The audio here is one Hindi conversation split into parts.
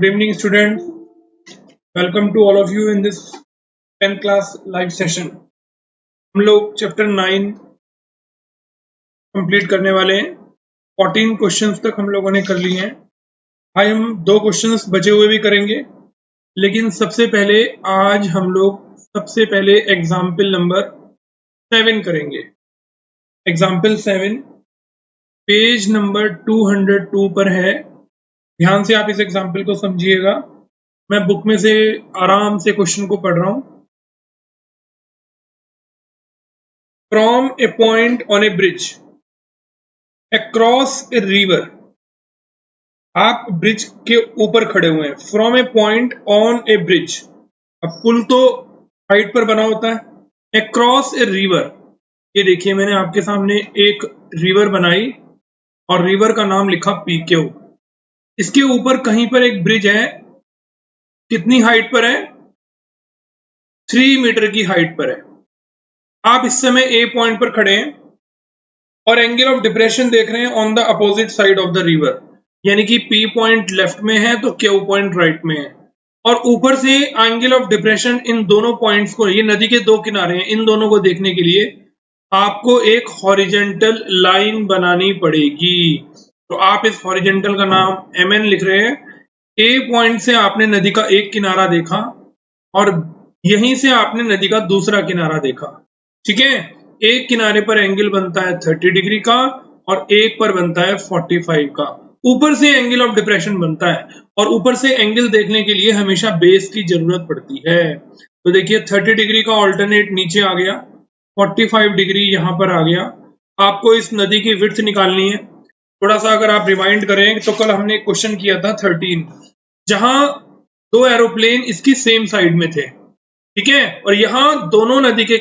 Good evening, students. Welcome to all of you in this 10th class live session. हम लोग चैप्टर 9 कंप्लीट करने वाले हैं। 14 क्वेश्चंस तक हम लोगों ने कर लिए हैं। आज हम 2 क्वेश्चंस बचे हुए भी करेंगे, लेकिन सबसे पहले आज हम लोग सबसे पहले एग्जाम्पल नंबर 7 करेंगे। एग्जाम्पल 7 पेज नंबर 202 पर है। ध्यान से आप इस एग्जाम्पल को समझिएगा। मैं बुक में से आराम से क्वेश्चन को पढ़ रहा हूं। From A point on A bridge across a river, आप ब्रिज के ऊपर खड़े हुए हैं। From A point on A bridge, अब पुल तो हाइट पर बना होता है। अक्रॉस ए रिवर, ये देखिए मैंने आपके सामने एक रिवर बनाई और रिवर का नाम लिखा पीक्यू। इसके ऊपर कहीं पर एक ब्रिज है। कितनी हाइट पर है? 3 मीटर की हाइट पर है। आप इस समय ए पॉइंट पर खड़े हैं और एंगल ऑफ डिप्रेशन देख रहे हैं on the opposite side of the river, यानी कि पी पॉइंट लेफ्ट में है तो क्यू पॉइंट राइट में है। और ऊपर से एंगल ऑफ डिप्रेशन इन दोनों पॉइंट्स को, ये नदी के 2 किनारे हैं, इन दोनों को देखने के लिए आपको एक हॉरिजेंटल लाइन बनानी पड़ेगी। तो आप इस हॉरिजेंटल का नाम MN लिख रहे हैं। ए पॉइंट से आपने नदी का एक किनारा देखा और यहीं से आपने नदी का दूसरा किनारा देखा, ठीक है। एक किनारे पर एंगल बनता है 30 डिग्री का और एक पर बनता है 45 का। ऊपर से एंगल ऑफ डिप्रेशन बनता है और ऊपर से एंगल देखने के लिए हमेशा बेस की जरूरत पड़ती है। तो देखिए 30 डिग्री का ऑल्टरनेट नीचे आ गया, 45 डिग्री यहां पर आ गया। आपको इस नदी की विड्थ निकालनी है। थोड़ा सा अगर आप रिवाइंड करें तो कल हमने एक क्वेश्चन किया था 13, जहां 2 एरोप्लेन इसकी सेम साइड में थे, ठीक है। और यहां दोनों नदी के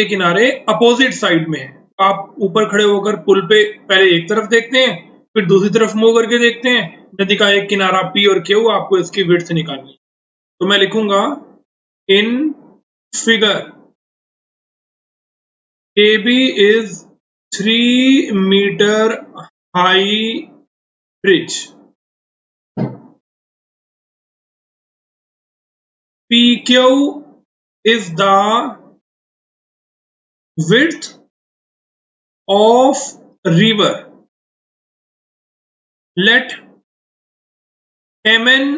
किनारे अपोजिट साइड में है। आप ऊपर खड़े होकर पुल पे पहले एक तरफ देखते हैं, फिर दूसरी तरफ मूव करके देखते हैं। नदी का एक किनारा P और Q, आपको इसकी विड्थ निकालनी। तो मैं लिखूंगा in figure AB is 3 metre high bridge, PQ is the width of river. Let MN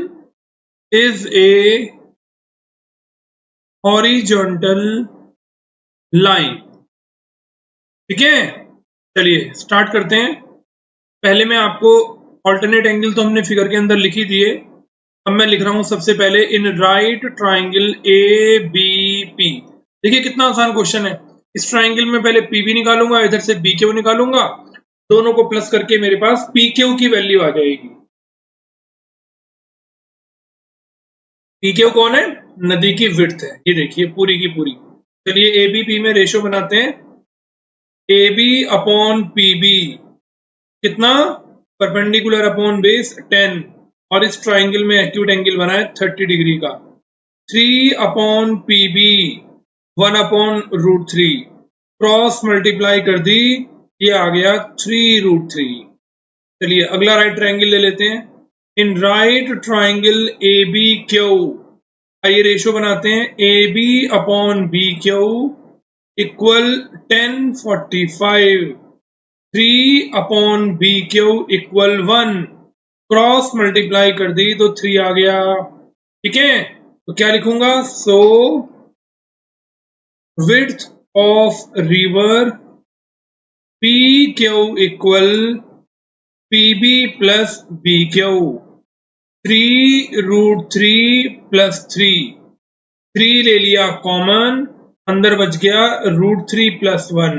is a horizontal line. ठीक है, चलिए स्टार्ट करते हैं। पहले मैं आपको ऑल्टरनेट एंगल तो हमने फिगर के अंदर लिख ही दिए। अब मैं लिख रहा हूं सबसे पहले इन राइट ट्राइंगल ABP। देखिए कितना आसान क्वेश्चन है। इस ट्राइंगल में पहले PB निकालूंगा, इधर से BQ निकालूंगा, दोनों को प्लस करके मेरे पास PQ की वैल्यू आ जाएगी। PQ कौन है? नदी की विड्थ है, ये देखिए पूरी की पूरी। चलिए ABP में रेशो बनाते हैं। AB अपॉन PB कितना? परपेंडिकुलर अपॉन बेस 10, और इस ट्राइंगल में एक्यूट एंगल बना है 30 डिग्री का। 3 upon PB 1 upon √3, cross multiply कर दी, ये आ गया 3√3। चलिए अगला राइट ट्राइंगल ले लेते हैं। इन राइट ट्राइंगल ABQ, आइए रेशो बनाते हैं। AB upon BQ equal 1045, 3 upon BQ equal 1, cross multiply कर दी तो 3 आ गया, ठीक है। तो क्या लिखूंगा? So width of river PQ equal PB plus BQ, 3√3 plus 3 ले लिया कॉमन, अंदर बच गया √3 प्लस 1,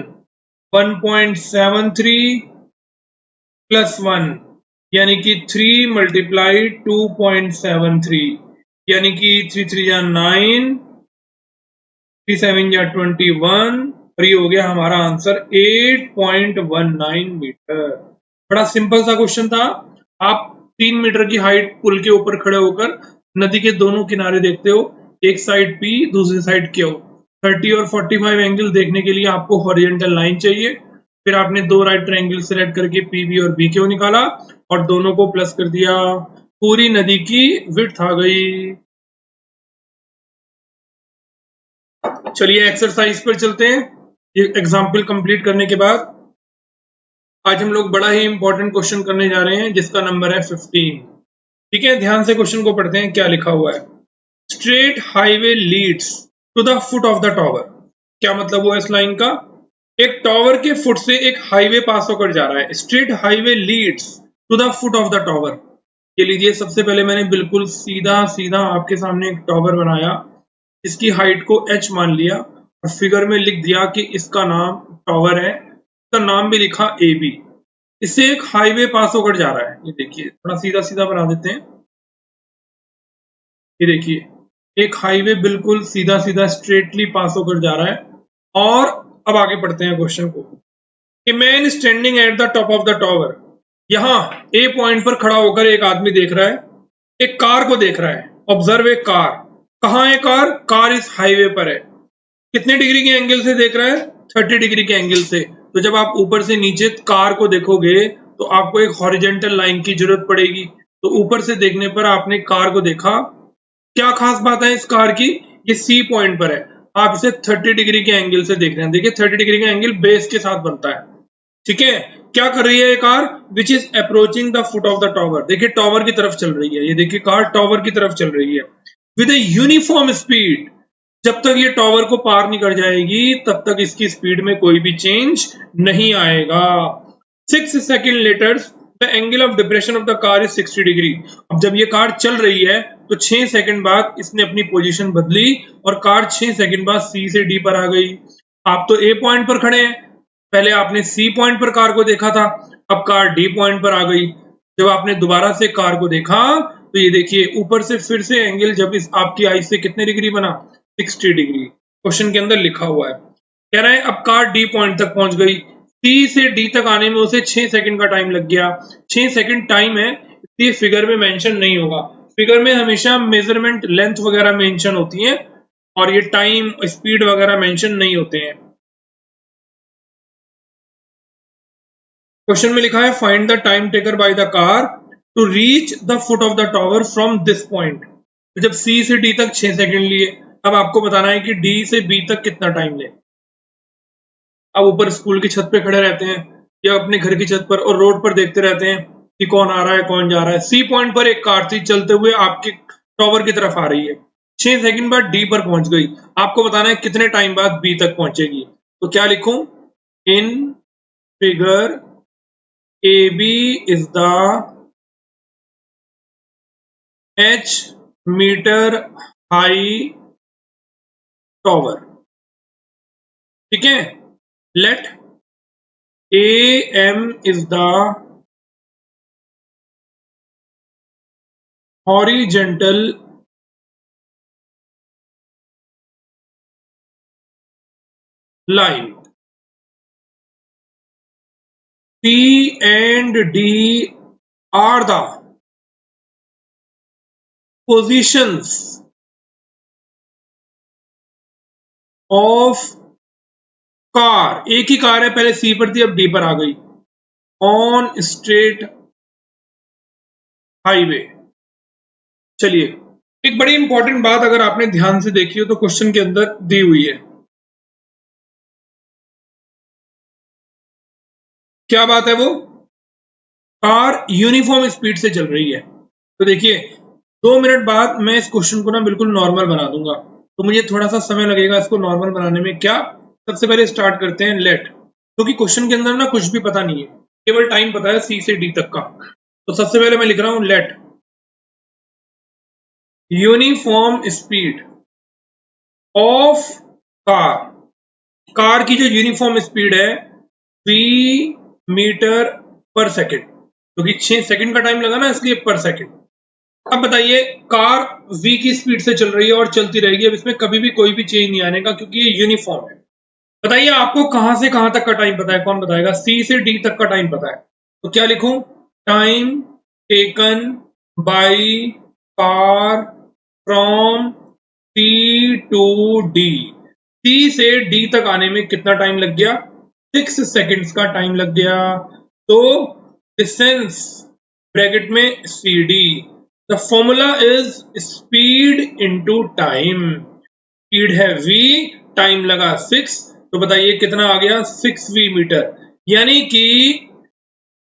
1.73 प्लस 1, यानी कि 3 मल्टीप्लाई 2.73, यानी कि 3 3 या 9, 3 7 या 21, और ये हो गया हमारा आंसर 8.19 मीटर। बड़ा सिंपल सा क्वेश्चन था। आप 3 मीटर की हाइट पुल के ऊपर खड़े होकर नदी के दोनों किनारे देखते हो, एक साइड P दूसरी साइड Q। 30 और 45 एंगल देखने के लिए आपको हॉरिजॉन्टल लाइन चाहिए। फिर आपने दो राइट ट्रायंगल सेलेक्ट करके पीबी और बी क्यू निकाला और दोनों को प्लस कर दिया, पूरी नदी की विड्थ आ गई। चलिए एक्सरसाइज पर चलते हैं। ये एग्जाम्पल कंप्लीट करने के बाद आज हम लोग बड़ा ही इंपॉर्टेंट क्वेश्चन करने जा रहे हैं जिसका नंबर है 15। ठीक है, ध्यान से क्वेश्चन को पढ़ते हैं। क्या लिखा हुआ है? Straight highway leads to the foot of the tower. क्या मतलब हुआ इस लाइन का? एक टॉवर के फुट से एक हाईवे पास होकर जा रहा है। Straight highway leads to the foot of the tower. ये लीजिए, सबसे पहले मैंने बिल्कुल सीधा सीधा आपके सामने एक टॉवर बनाया, इसकी हाइट को h मान लिया और फिगर में लिख दिया कि इसका नाम टॉवर है, इसका नाम भी लिखा AB। इससे एक हाईवे पास होकर जा रहा है। ये देखिए, थोड़ा सीधा सीधा बना देते हैं। ये देखिए, एक हाईवे बिल्कुल सीधा सीधा स्ट्रेटली पास होकर जा रहा है। और अब आगे पढ़ते हैं क्वेश्चन को। A man standing at the top of the tower. यहां ए पॉइंट पर खड़ा होकर एक आदमी देख रहा है, एक कार को देख रहा है। Observe a car. कहां है कार? कार इस हाईवे पर है। कितने डिग्री के एंगल से देख रहा है? 30 डिग्री के एंगल से। तो जब आप ऊपर से नीचे कार को देखोगे तो आपको एक हॉरिजॉन्टल लाइन की जरूरत पड़ेगी। तो ऊपर से देखने पर आपने कार को देखा। क्या खास बात है इस कार की? ये सी पॉइंट पर है, आप इसे 30 डिग्री के एंगल से देख रहे हैं। देखिए 30 डिग्री का एंगल बेस के साथ बनता है। ठीक है, क्या कर रही है ये car? Which is approaching the foot of the tower. देखिए टॉवर की तरफ चल रही है। ये देखिए कार टॉवर की तरफ चल रही है विद ए यूनिफॉर्म स्पीड। जब तक ये टॉवर को पार नहीं कर जाएगी तब तक इसकी स्पीड में कोई भी चेंज नहीं आएगा। 6 second later the angle of depression of the car is 60 degree. अब जब ये कार चल रही है तो 6 सेकंड बाद इसने अपनी पोजीशन बदली और कार 6 सेकंड बाद सी से डी पर आ गई। आप तो ए पॉइंट पर खड़े हैं, पहले आपने सी पॉइंट पर कार को देखा था, अब कार डी पॉइंट पर आ गई। जब आपने दोबारा से कार को देखा तो ये देखिए ऊपर से फिर से एंगल जब इस आपकी आई से कितने डिग्री बना? 60 डिग्री। क्वेश्चन के अंदर लिखा हुआ है, कह रहा है अब कार डी पॉइंट तक पहुंच गई। सी से डी तक आने में उसे 6 सेकंड का टाइम लग गया। 6 सेकंड टाइम है, इसलिए फिगर में मेंशन नहीं होगा। फिगर में हमेशा मेजरमेंट लेंथ वगैरह मेंशन होती है और ये टाइम स्पीड वगैरह मेंशन नहीं होते हैं। क्वेश्चन में लिखा है find the time taken by the car to reach the foot of the tower from this point. तो जब सी से डी तक 6 सेकंड लिए, अब आपको बताना है कि डी से बी तक कितना टाइम ले। अब ऊपर स्कूल की छत पे खड़े रहते हैं या अपने घर की छत पर और रोड पर देखते रहते हैं कि कौन आ रहा है कौन जा रहा है। सी पॉइंट पर एक कार थी चलते हुए आपके टॉवर की तरफ आ रही है, 6 सेकंड बाद डी पर पहुंच गई। आपको बताना है कितने टाइम बाद बी तक पहुंचेगी। तो क्या लिखूं? In figure AB is the H metre high tower. ठीक है, let AM is the horizontal line. C and D are the positions of car. एक ही कार है, पहले सी पर थी अब डी पर आ गई। On straight highway. चलिए, एक बड़ी इंपॉर्टेंट बात अगर आपने ध्यान से देखी हो तो क्वेश्चन के अंदर दी हुई है। क्या बात है वो? कार यूनिफॉर्म स्पीड से चल रही है। तो देखिए 2 मिनट बाद मैं इस क्वेश्चन को ना बिल्कुल नॉर्मल बना दूंगा, तो मुझे थोड़ा सा समय लगेगा इसको नॉर्मल बनाने में। क्या? सबसे पहले स्टार्ट करते हैं लेट, क्योंकि क्वेश्चन के अंदर ना कुछ भी पता नहीं है, केवल टाइम पता है सी से डी तक का। तो सबसे पहले मैं लिख रहा हूं let uniform speed of car. Car की जो यूनिफॉर्म स्पीड है v मीटर पर सेकेंड, क्योंकि 6 सेकंड का टाइम लगा ना इसलिए पर सेकेंड। अब बताइए कार v की स्पीड से चल रही है और चलती रहेगी, अब इसमें कभी भी कोई भी चेंज नहीं आने का क्योंकि ये यूनिफॉर्म है। बताइए आपको कहां से कहां तक का टाइम पता है? कौन बताएगा? सी से डी तक का टाइम पता है, तो क्या लिखूं? Time taken by car from C to D. C से डी तक आने में कितना टाइम लग गया? 6 सेकंड्स का टाइम लग गया। तो डिस्टेंस ब्रैकेट में CD, the formula is speed into time. Speed है v, टाइम लगा 6, तो बताइए कितना आ गया 6v मीटर। यानी कि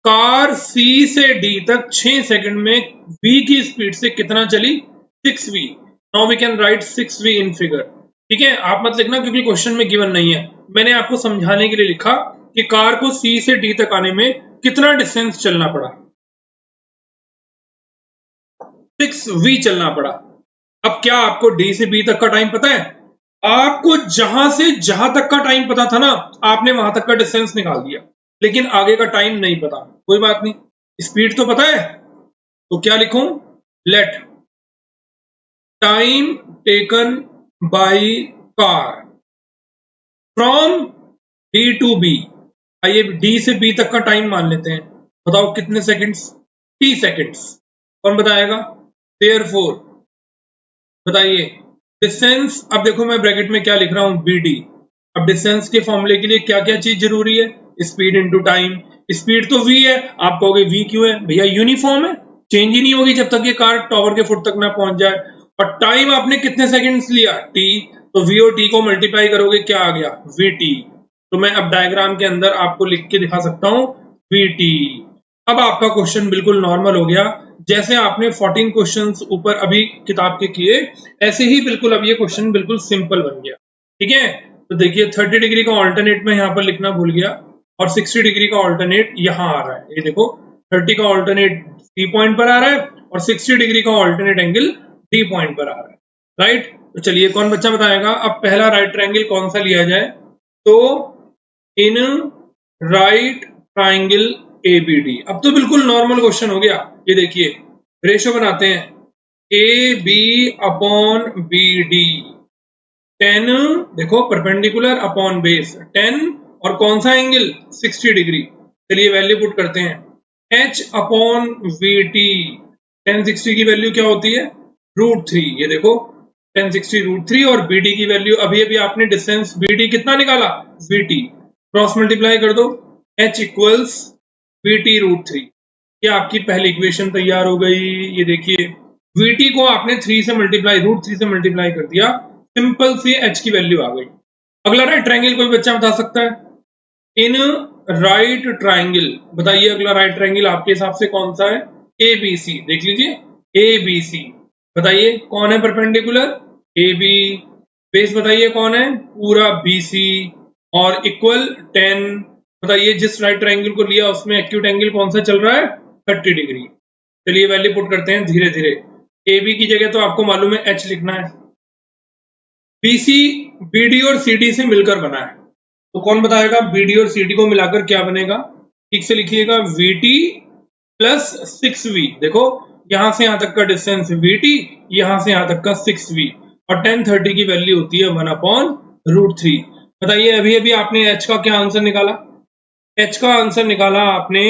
कार C से D तक 6 सेकंड में v की स्पीड से कितना चली 6v। Now we can write 6v in figure. ठीक है, आप मत लिखना क्योंकि क्वेश्चन में गिवन नहीं है, मैंने आपको समझाने के लिए लिखा कि कार को C से D तक आने में कितना डिस्टेंस चलना पड़ा, 6v चलना पड़ा। अब क्या आपको D से B तक का टाइम पता है? आपको जहां से जहां तक का टाइम पता था ना, आपने वहां तक का डिस्टेंस निकाल दिया, लेकिन आगे का टाइम नहीं पता। कोई बात नहीं, स्पीड तो पता है, तो क्या लिखूं? Let time taken by car from D to B। आइए D से B तक का टाइम मान लेते हैं, बताओ कितने सेकंड्स? T seconds. कौन बताएगा? देयरफॉर बताइए डिस्टेंस। अब देखो मैं ब्रैकेट में क्या लिख रहा हूं, BD। अब डिस्टेंस के फॉर्मूले के लिए क्या क्या चीज जरूरी है? Speed into time. स्पीड तो v है, आप कहोगे v क्यों है? भैया यूनिफॉर्म है, चेंज ही नहीं होगी जब तक ये कार टॉवर के फुट तक ना पहुंच जाए। और टाइम आपने कितने सेकंड्स लिया? t, तो v और t को मल्टीप्लाई करोगे, क्या आ गया? vt। तो मैं अब डायग्राम के अंदर आपको लिख के दिखा सकता हूं vt। अब आपका क्वेश्चन बिल्कुल नॉर्मल हो गया, जैसे आपने 14 क्वेश्चंस ऊपर अभी किताब के किए, ऐसे ही बिल्कुल अब ये क्वेश्चन बिल्कुल सिंपल बन गया। ठीक है, तो देखिए 30 डिग्री का ऑल्टरनेट में यहाँ पर लिखना भूल गया, और 60 डिग्री का ऑल्टरनेट यहाँ आ रहा है। ये देखो 30 का ऑल्टरनेट C पॉइंट पर आ रहा है और 60 डिग्री का ऑल्टरनेट एंगल D पॉइंट पर आ रहा है। राइट, तो चलिए कौन बच्चा बताएगा अब पहला राइट ट्रायंगल कौन सा लिया जाए? तो इन राइट ट्रायंगल ABD। अब तो बिल्कुल नॉर्मल क्वेश्चन हो गया। ये देखिए रेशो बनाते हैं, AB अपॉन BD 10, देखो परपेंडिकुलर अपॉन बेस 10, और कौन सा एंगल? 60 डिग्री। चलिए वैल्यू पुट करते हैं, H अपॉन VT 1060 की वैल्यू क्या होती है? √3। ये देखो 1060 √3, और BD की वैल्यू अभी अभी आपने डिस्टेंस BD कितना निकाला? VT, क्रॉस मल्टीप्लाई कर दो, H इक्वल्स VT √3। ये आपकी पहली इक्वेशन तैयार हो गई। ये देखिए VT को आपने 3 से मल्टीप्लाई √3 से मल्टीप्लाई कर दिया, सिंपल सी H की वैल्यू आ गई। अगला राइट ट्रायंगल कोई बच्चा बता सकता है? इन राइट ट्रायंगल, बताइए अगला राइट ट्रायंगल आपके हिसाब से कौन सा है? ABC। देख लीजिए ABC, बताइए कौन है परपेंडिकुलर? AB। बेस बताइए कौन है? पूरा BC, और इक्वल 10। बताइए जिस राइट ट्रायंगल को लिया उसमें एक्यूट एंगल कौन सा चल रहा है? 30 डिग्री। चलिए वैल्यू पुट करते हैं धीरे धीरे। AB की जगह तो आपको मालूम है H लिखना है। BC BD और CD से मिलकर बना है, तो कौन बताएगा BD और CD को मिलाकर क्या बनेगा? ठीक से लिखिएगा, VT प्लस 6V। देखो यहां से यहां तक का डिस्टेंस VT, यहां से यहां तक का 6V, और 1030 की वैल्यू होती है 1/√3। बताइए अभी अभी आपने H का क्या आंसर निकाला? H का आंसर निकाला आपने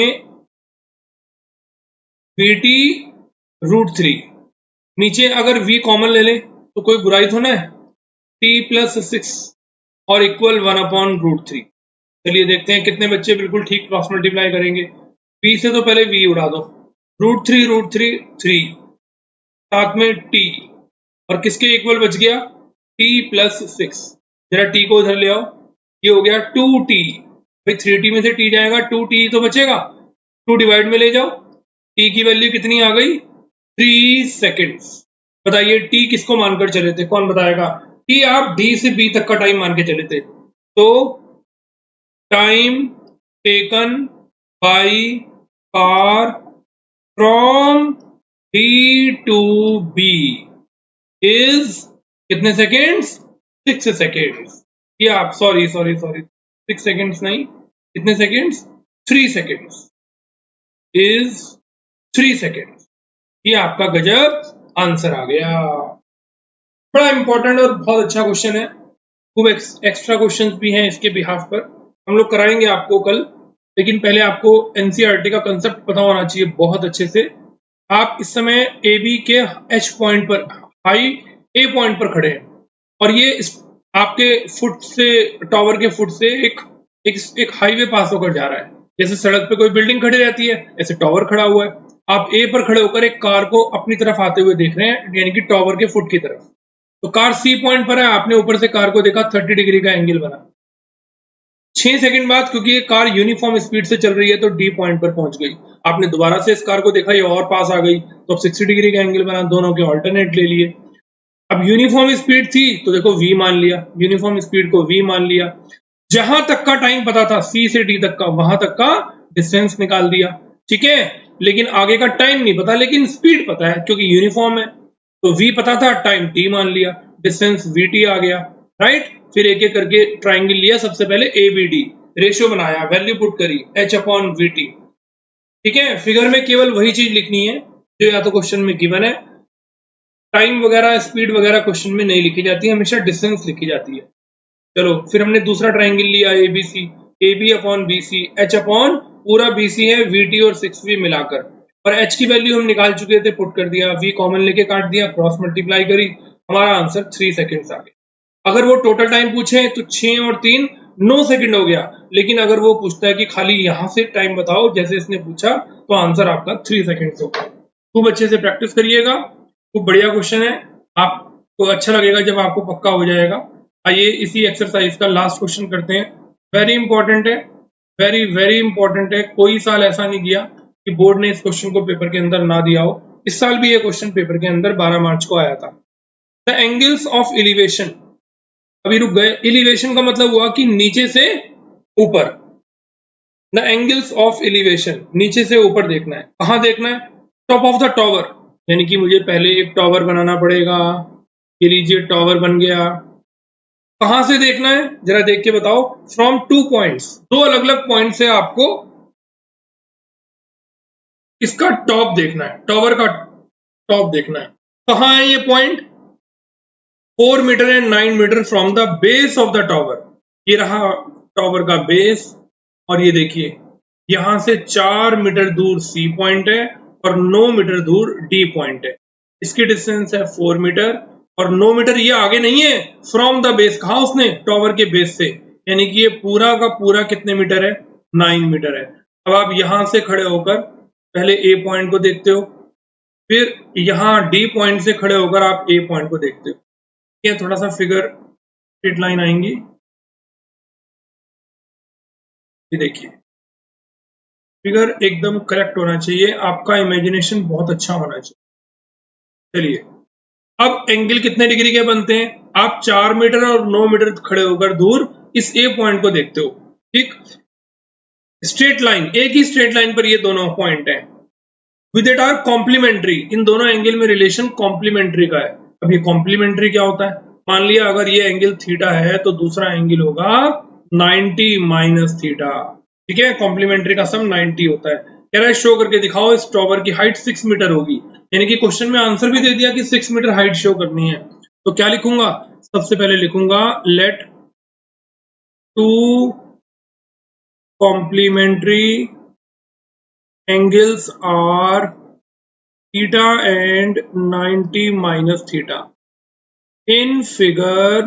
VT √3। नीचे अगर V कॉमन ले ले तो कोई बुराई तो ना है, T प्लस 6 और इक्वल 1/√3। चलिए देखते हैं कितने बच्चे बिल्कुल ठीक क्रॉस मल्टीप्लाई करेंगे। V से तो पहले V उड़ा दो, √3 3, साथ में T, और किसके इक्वल बच गया? T plus 6। जरा T को उधर ले आओ, ये हो गया 2T। भाई 3T में से T जाएगा, 2T तो बचेगा, 2 डिवाइड में ले जाओ, T की वैल्यू कितनी आ गई? 3 सेकेंड्स। बताइए T किसको मानकर चले थे? कौन बताएगा? T आप D से B तक का टाइम मान के चले थे, तो time taken by car from D to B is कितने सेकेंड्स? 6 सेकेंड्स। ये आप सॉरी 6 सेकेंड्स नहीं, कितने सेकेंड्स? 3 seconds, is 3 seconds. ये आपका गजब आंसर आ गया। बड़ा इंपॉर्टेंट और बहुत अच्छा क्वेश्चन है, खूब एक्स्ट्रा क्वेश्चंस भी हैं इसके बिहाफ पर, हम लोग कराएंगे आपको कल। लेकिन पहले आपको एनसीईआरटी का कंसेप्ट पता होना चाहिए बहुत अच्छे से। आप इस समय AB के H पॉइंट पर, हाई A पॉइंट पर खड़े हैं, और ये आपके फुट से, टावर के फुट से एक एक हाईवे पास होकर जा रहा है, जैसे सड़क पे कोई बिल्डिंग खड़ी रहती है, ऐसे टावर खड़ा हुआ है। आप ए पर खड़े होकर एक कार को अपनी तरफ आते हुए देख रहे हैं, यानी कि टावर के फुट की तरफ। तो कार सी पॉइंट पर है, आपने ऊपर से कार को देखा, 30 डिग्री का एंगल बना। 6 सेकंड बाद, क्योंकि ये कार यूनिफॉर्म स्पीड से चल रही है, तो डी पॉइंट पर पहुंच गई। आपने दोबारा से इस कार को देखा, ये और पास आ गई, तो अब 60 डिग्री का एंगल बना, दोनों के ऑल्टरनेट ले लिए। अब यूनिफॉर्म स्पीड थी तो देखो v मान लिया, यूनिफॉर्म स्पीड को v मान लिया। जहां तक का टाइम पता था c से d तक का, वहां तक का डिस्टेंस निकाल दिया, ठीक है। लेकिन आगे का टाइम नहीं पता, लेकिन स्पीड पता है क्योंकि यूनिफॉर्म है। तो v पता था, टाइम t मान लिया, डिस्टेंस vt आ गया, राइट। फिर एक एक करके ट्राइंगल लिया, सबसे पहले abd, रेशियो बनाया, वैल्यू पुट करी h/vt, ठीक है। फिगर में केवल वही चीज लिखनी है जो या तो क्वेश्चन में गिवन है। टाइम वगैरह, स्पीड वगैरह क्वेश्चन में नहीं लिखी जाती, हमेशा डिस्टेंस लिखी जाती है। चलो फिर हमने दूसरा ट्राइंगल लिया ABC, AB/BC, H/ पूरा BC है, VT और 6V मिलाकर, और H की वैल्यू हम निकाल चुके थे, पुट कर दिया, V कॉमन लेके काट दिया, क्रॉस मल्टीप्लाई करी, हमारा आंसर 3 सेकंड्स आ गया। अगर वो टोटल टाइम पूछे तो 6 और 3 9 सेकंड हो गया, लेकिन अगर वो पूछता है कि खाली यहां से टाइम बताओ जैसे इसने पूछा, तो आंसर आपका 3 सेकंड्स होगा। खूब अच्छे से प्रैक्टिस करिएगा, खूब बढ़िया क्वेश्चन है, आपको अच्छा लगेगा जब आपको पक्का हो जाएगा। आइए इसी एक्सरसाइज का लास्ट क्वेश्चन करते हैं, वेरी इंपॉर्टेंट है, वेरी वेरी इंपॉर्टेंट है। कोई साल ऐसा नहीं गया कि बोर्ड ने इस क्वेश्चन को पेपर के अंदर ना दिया हो। इस साल भी ये क्वेश्चन पेपर के अंदर 12 मार्च को आया था। द एंगल्स ऑफ एलिवेशन, अभी रुक गए, एलिवेशन का मतलब हुआ कि नीचे से ऊपर। द एंगल्स ऑफ एलिवेशन, नीचे से ऊपर देखना है, कहां देखना है, टॉप ऑफ द टावर, यानी कि मुझे पहले एक टावर बनाना पड़ेगा। ये लीजिए टावर बन गया। कहां से देखना है जरा देख के बताओ, फ्रॉम 2 पॉइंट्स, दो अलग अलग पॉइंट से आपको इसका टॉप देखना है, टावर का टॉप देखना है। कहां है ये पॉइंट, 4 metre and 9 metre from the base of the tower. ये रहा टावर का बेस, और ये देखिए यहां से 4 मीटर दूर सी पॉइंट है और 9 मीटर दूर डी पॉइंट है। इसकी डिस्टेंस है 4 मीटर और 9 मीटर, ये आगे नहीं है, फ्रॉम द बेस कहा उसने, टावर के बेस से, यानी कि ये पूरा का पूरा कितने मीटर है, 9 मीटर है। अब आप यहां से खड़े होकर पहले ए पॉइंट को देखते हो, फिर यहां डी पॉइंट से खड़े होकर आप ए पॉइंट को देखते हो। ये थोड़ा सा फिगर स्ट्रेट लाइन आएंगी, ये देखिए फिगर एकदम करेक्ट होना चाहिए, आपका इमेजिनेशन बहुत अच्छा होना चाहिए। चलिए अब एंगल कितने डिग्री के बनते हैं, आप 4 मीटर और 9 मीटर खड़े होकर दूर इस ए पॉइंट को देखते हो, ठीक। स्ट्रेट लाइन, एक ही स्ट्रेट लाइन पर ये दोनों पॉइंट हैं, विद इट आर कॉम्प्लीमेंट्री, इन दोनों एंगल में रिलेशन कॉम्प्लीमेंट्री का है। अब ये कॉम्प्लीमेंट्री क्या होता है, मान लिया अगर ये एंगल थीटा है तो दूसरा एंगल होगा 90 माइनस थीटा, ठीक है। कॉम्प्लीमेंट्री का सम 90 होता है। कह रहा है शो करके दिखाओ इस टावर की हाइट 6 मीटर होगी, यानी कि क्वेश्चन में आंसर भी दे दिया कि 6 मीटर हाइट शो करनी है। तो क्या लिखूंगा, सबसे पहले लिखूंगा let two complementary angles are theta and 90 minus theta. In figure,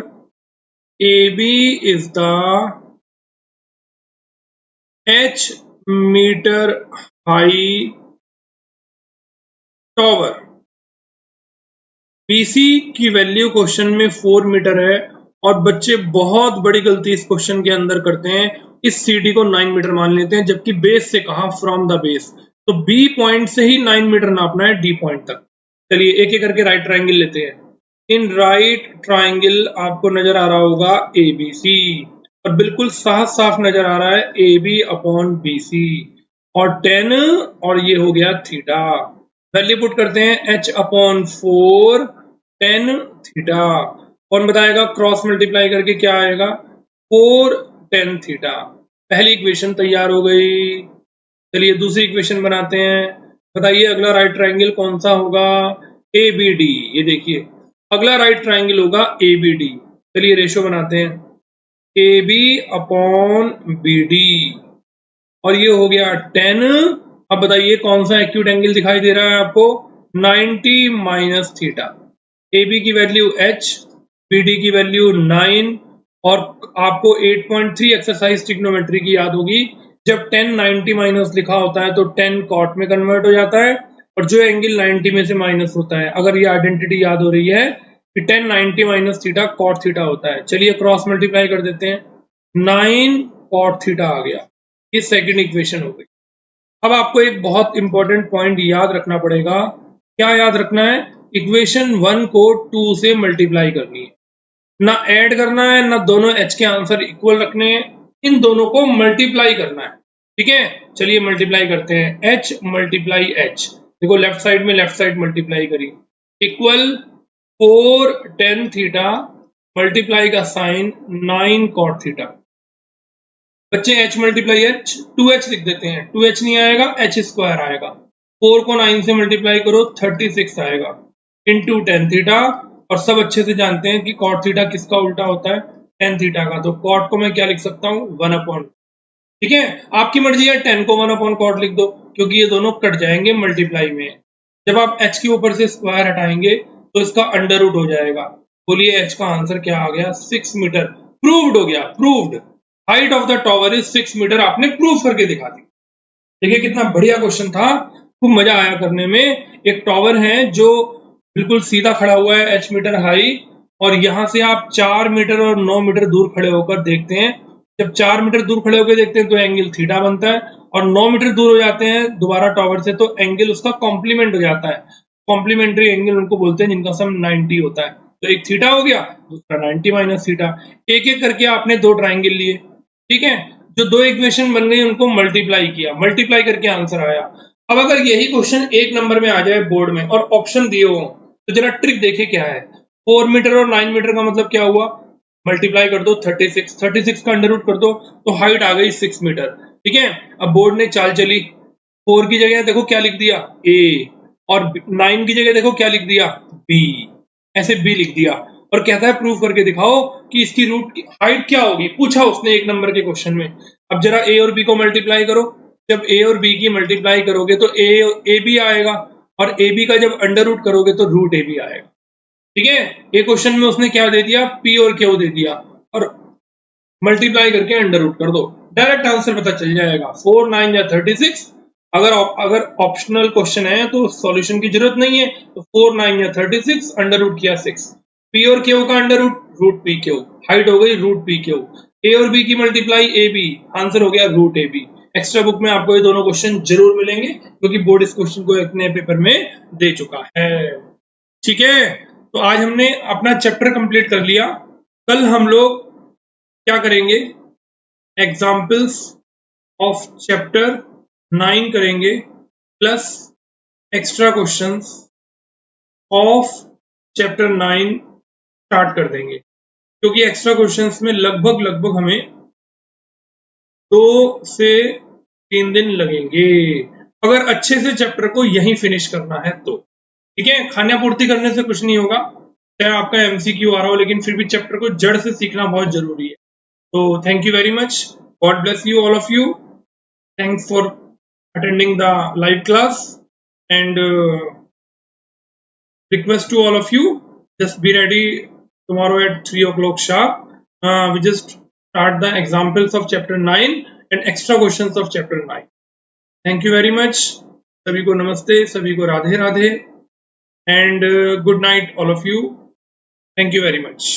AB is the h meter high tower. BC की वैल्यू क्वेश्चन में 4 मीटर है, और बच्चे बहुत बड़ी गलती इस क्वेश्चन के अंदर करते हैं, इस CD को 9 मीटर मान लेते हैं, जबकि बेस से कहा फ्रॉम द बेस, तो B पॉइंट से ही 9 मीटर नापना है D पॉइंट तक। चलिए एक एक करके राइट ट्राइंगल लेते हैं। इन राइट ट्राइंगल आपको नजर आ रहा होगा ABC, और बिल्कुल साफ साफ नजर आ रहा है AB/BC, और 10 और ये हो गया थीटा। वैल्यू पुट करते हैं h/4 10 थीटा, कौन बताएगा, क्रॉस मल्टीप्लाई करके क्या आएगा, 4 10 थीटा। पहली इक्वेशन तैयार हो गई। चलिए दूसरी इक्वेशन बनाते हैं, बताइए अगला राइट ट्राइंगल कौन सा होगा, ABD। ये देखिए अगला राइट ट्राइंगल होगा ABD। चलिए रेशो बनाते हैं, AB/BD, और ये हो गया 10। अब बताइए कौन सा एक्यूट एंगल दिखाई दे रहा है आपको, 90 माइनस थीटा। AB की वैल्यू h, BD की वैल्यू 9, और आपको 8.3 एक्सरसाइज ट्रिग्नोमेट्री की याद होगी, जब 10 90 माइनस लिखा होता है तो 10 कॉट में कन्वर्ट हो जाता है, और जो एंगल 90 में से माइनस होता है, अगर ये आइडेंटिटी याद हो रही है कि 10 90 माइनस थीटा कॉट थीटा होता है। चलिए क्रॉस मल्टीप्लाई कर देते हैं, 9 कॉट थीटा आ गया, ये सेकंड इक्वेशन हो गई। अब आपको एक बहुत इंपॉर्टेंट पॉइंट याद रखना पड़ेगा। क्या याद रखना है? इक्वेशन 1 को 2 से मल्टीप्लाई करनी है, ना ऐड करना है, ना दोनों एच के आंसर इक्वल रखने हैं, इन दोनों को मल्टीप्लाई करना है। ठीक है, चलिए मल्टीप्लाई करते हैं, एच मल्टीप्लाई एच, देखो लेफ्ट साइड में लेफ्ट साइड मल्टीप्लाई करी, इक्वल 4 tan थीटा मल्टीप्लाई का साइन 9 cot थीटा। बच्चे h मल्टीप्लाई h 2h लिख देते हैं, 2h नहीं आएगा, h स्क्वायर आएगा, 4 को 9 से मल्टीप्लाई करो 36 आएगा, इंटू tan थीटा। और सब अच्छे से जानते हैं कि cot थीटा किसका उल्टा होता है? tan थीटा का। तो cot को मैं क्या लिख सकता हूँ? 1/, ठीक है, आपकी मर्जी है, tan को 1/cot लिख दो, क्योंकि ये दोनों कट जाएंगे मल्टीप्लाई में। जब आप h के ऊपर से स्क्वायर हटाएंगे तो इसका अंडर रूट हो जाएगा। बोलिए h का आंसर क्या आ गया? 6 मीटर। प्रूव्ड हो गया, proved. Height of the tower is 6 metre, आपने प्रूव करके दिखा दी। देखिए कितना बढ़िया क्वेश्चन था, खूब मजा आया करने में। एक टॉवर है जो बिल्कुल सीधा खड़ा हुआ है, h मीटर हाई, और यहां से आप 4 मीटर और 9 मीटर दूर खड़े होकर देखते हैं। जब 4 मीटर दूर खड़े होकर देखते हैं तो एंगल थीटा बनता है, और 9 मीटर दूर हो जाते हैं दोबारा टॉवर से तो एंगल उसका कॉम्प्लीमेंट हो जाता है। कॉम्प्लीमेंट्री एंगल उनको बोलते हैं जिनका सम 90 होता है। तो एक थीटा हो गया, दूसरा 90 माइनस थीटा। एक एक करके आपने दो ट्राइंगल लिए, ठीक है, जो दो इक्वेशन बन गई उनको मल्टीप्लाई किया, मल्टीप्लाई करके आंसर आया। अब अगर यही क्वेश्चन 1 नंबर में आ जाए बोर्ड में और ऑप्शन दिए हो तो जरा ट्रिक देखे क्या है। 4 मीटर और 9 मीटर का मतलब क्या हुआ? मल्टीप्लाई कर दो 36 का अंडर रूट कर दो तो हाइट आ गई 6 मीटर। ठीक है, अब बोर्ड ने चाल चली, 4 की जगह देखो क्या लिख दिया, ए, और 9 की जगह देखो क्या लिख दिया, बी, ऐसे बी लिख दिया, और कहता है प्रूव करके दिखाओ कि इसकी रूट की हाइट क्या होगी, पूछा उसने 1 नंबर के क्वेश्चन में। अब जरा ए और बी को मल्टीप्लाई करो, जब ए और बी की मल्टीप्लाई करोगे तो ए बी आएगा, और ए बी का जब अंडर रूट करोगे तो रूट ए बी आएगा। ठीक है, एक क्वेश्चन में उसने क्या दे दिया, पी और क्यू दे दिया, और मल्टीप्लाई करके अंडर रूट कर दो, डायरेक्ट आंसर पता चल जाएगा। 4 9 या 36। अगर ऑप्शनल क्वेश्चन है तो सॉल्यूशन की जरूरत नहीं है, तो 4 9 या 36 अंडर रूट किया 6, पी और क्यू का under root root P Q, height हो गई रूट पी क्यू, ए और बी की मल्टीप्लाई ए बी, आंसर हो गया root A B. Extra book में आपको ये दोनों क्वेश्चन जरूर मिलेंगे क्योंकि बोर्ड इस क्वेश्चन को अपने पेपर में दे चुका है। ठीक है, तो आज हमने अपना चैप्टर कंप्लीट कर लिया। कल हम लोग क्या करेंगे? एग्जाम्पल्स ऑफ चैप्टर 9 करेंगे, plus extra questions of chapter 9 start कर देंगे, क्योंकि एक्स्ट्रा क्वेश्चंस में लगभग हमें 2 से 3 दिन लगेंगे, अगर अच्छे से चैप्टर को यहीं फिनिश करना है तो। ठीक है, खाना पूर्ति करने से कुछ नहीं होगा, चाहे आपका एमसीक्यू आ रहा हो, लेकिन फिर भी चैप्टर को जड़ से सीखना बहुत जरूरी है। तो thank you very much, God bless you all of you, thanks for attending the live class, and request to all of you, just be ready tomorrow at 3 o'clock sharp. We just start the examples of chapter 9 and extra questions of chapter 9. Thank you very much, सभी को नमस्ते, सभी को Radhe Radhe, and good night all of you. Thank you very much.